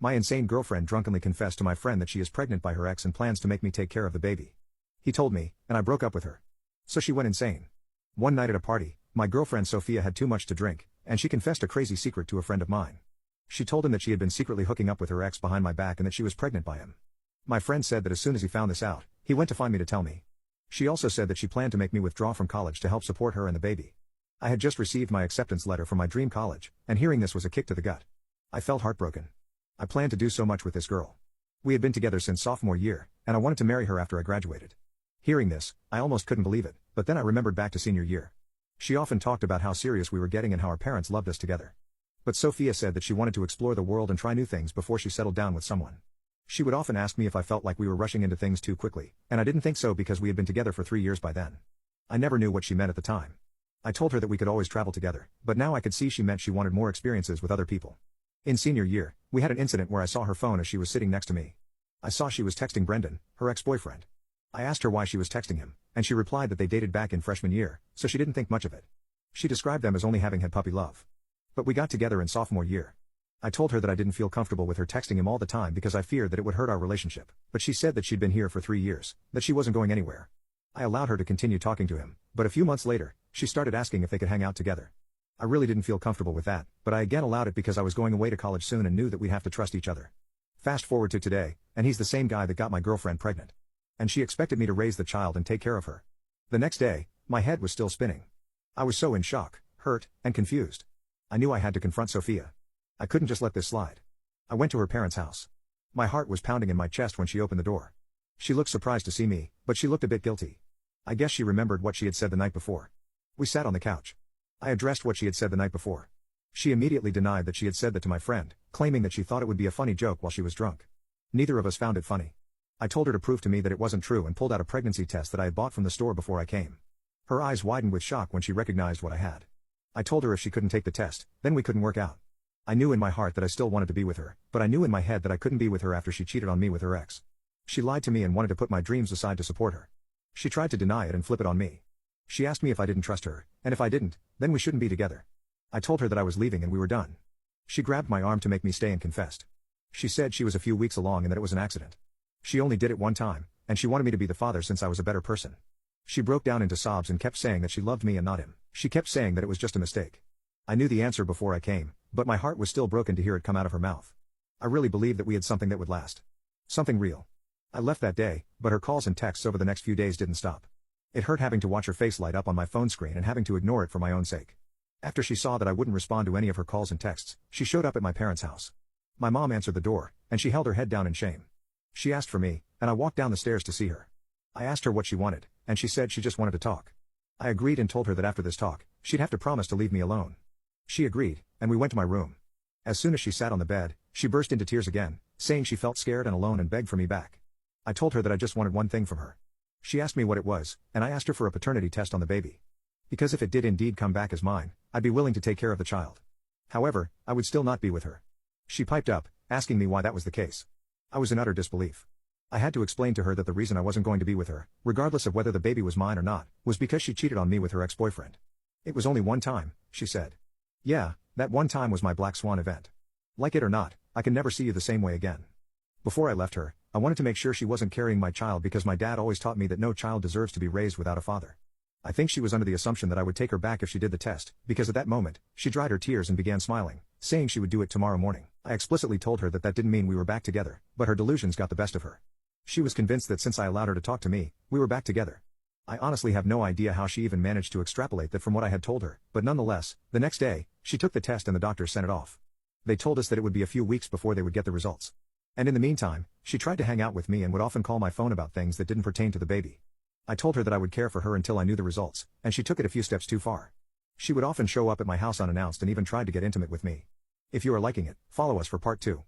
My insane girlfriend drunkenly confessed to my friend that she is pregnant by her ex and plans to make me take care of the baby. He told me, and I broke up with her. So she went insane. One night at a party, my girlfriend Sophia had too much to drink, and she confessed a crazy secret to a friend of mine. She told him that she had been secretly hooking up with her ex behind my back and that she was pregnant by him. My friend said that as soon as he found this out, he went to find me to tell me. She also said that she planned to make me withdraw from college to help support her and the baby. I had just received my acceptance letter from my dream college, and hearing this was a kick to the gut. I felt heartbroken. I planned to do so much with this girl. We had been together since sophomore year, and I wanted to marry her after I graduated. Hearing this, I almost couldn't believe it, but then I remembered back to senior year. She often talked about how serious we were getting and how our parents loved us together. But Sophia said that she wanted to explore the world and try new things before she settled down with someone. She would often ask me if I felt like we were rushing into things too quickly, and I didn't think so because we had been together for 3 years by then. I never knew what she meant at the time. I told her that we could always travel together, but now I could see she meant she wanted more experiences with other people. In senior year, we had an incident where I saw her phone as she was sitting next to me. I saw she was texting Brendan, her ex-boyfriend. I asked her why she was texting him, and she replied that they dated back in freshman year, so she didn't think much of it. She described them as only having had puppy love. But we got together in sophomore year. I told her that I didn't feel comfortable with her texting him all the time because I feared that it would hurt our relationship, but she said that she'd been here for 3 years, that she wasn't going anywhere. I allowed her to continue talking to him, but a few months later, she started asking if they could hang out together. I really didn't feel comfortable with that, but I again allowed it because I was going away to college soon and knew that we'd have to trust each other. Fast forward to today, and he's the same guy that got my girlfriend pregnant. And she expected me to raise the child and take care of her. The next day, my head was still spinning. I was so in shock, hurt, and confused. I knew I had to confront Sophia. I couldn't just let this slide. I went to her parents' house. My heart was pounding in my chest when she opened the door. She looked surprised to see me, but she looked a bit guilty. I guess she remembered what she had said the night before. We sat on the couch. I addressed what she had said the night before. She immediately denied that she had said that to my friend, claiming that she thought it would be a funny joke while she was drunk. Neither of us found it funny. I told her to prove to me that it wasn't true and pulled out a pregnancy test that I had bought from the store before I came. Her eyes widened with shock when she recognized what I had. I told her if she couldn't take the test, then we couldn't work out. I knew in my heart that I still wanted to be with her, but I knew in my head that I couldn't be with her after she cheated on me with her ex. She lied to me and wanted to put my dreams aside to support her. She tried to deny it and flip it on me. She asked me if I didn't trust her, and if I didn't, then we shouldn't be together. I told her that I was leaving and we were done. She grabbed my arm to make me stay and confessed. She said she was a few weeks along and that it was an accident. She only did it one time, and she wanted me to be the father since I was a better person. She broke down into sobs and kept saying that she loved me and not him. She kept saying that it was just a mistake. I knew the answer before I came, but my heart was still broken to hear it come out of her mouth. I really believed that we had something that would last. Something real. I left that day, but her calls and texts over the next few days didn't stop. It hurt having to watch her face light up on my phone screen and having to ignore it for my own sake. After she saw that I wouldn't respond to any of her calls and texts, she showed up at my parents' house. My mom answered the door, and she held her head down in shame. She asked for me, and I walked down the stairs to see her. I asked her what she wanted, and she said she just wanted to talk. I agreed and told her that after this talk, she'd have to promise to leave me alone. She agreed, and we went to my room. As soon as she sat on the bed, she burst into tears again, saying she felt scared and alone and begged for me back. I told her that I just wanted one thing from her. She asked me what it was, and I asked her for a paternity test on the baby. Because if it did indeed come back as mine, I'd be willing to take care of the child. However, I would still not be with her. She piped up, asking me why that was the case. I was in utter disbelief. I had to explain to her that the reason I wasn't going to be with her, regardless of whether the baby was mine or not, was because she cheated on me with her ex-boyfriend. It was only one time, she said. Yeah, that one time was my black swan event. Like it or not, I can never see you the same way again. Before I left her, I wanted to make sure she wasn't carrying my child because my dad always taught me that no child deserves to be raised without a father. I think she was under the assumption that I would take her back if she did the test, because at that moment, she dried her tears and began smiling, saying she would do it tomorrow morning. I explicitly told her that that didn't mean we were back together, but her delusions got the best of her. She was convinced that since I allowed her to talk to me, we were back together. I honestly have no idea how she even managed to extrapolate that from what I had told her, but nonetheless, the next day, she took the test and the doctor sent it off. They told us that it would be a few weeks before they would get the results. And in the meantime, she tried to hang out with me and would often call my phone about things that didn't pertain to the baby. I told her that I would care for her until I knew the results, and she took it a few steps too far. She would often show up at my house unannounced and even tried to get intimate with me. If you are liking it, follow us for part 2.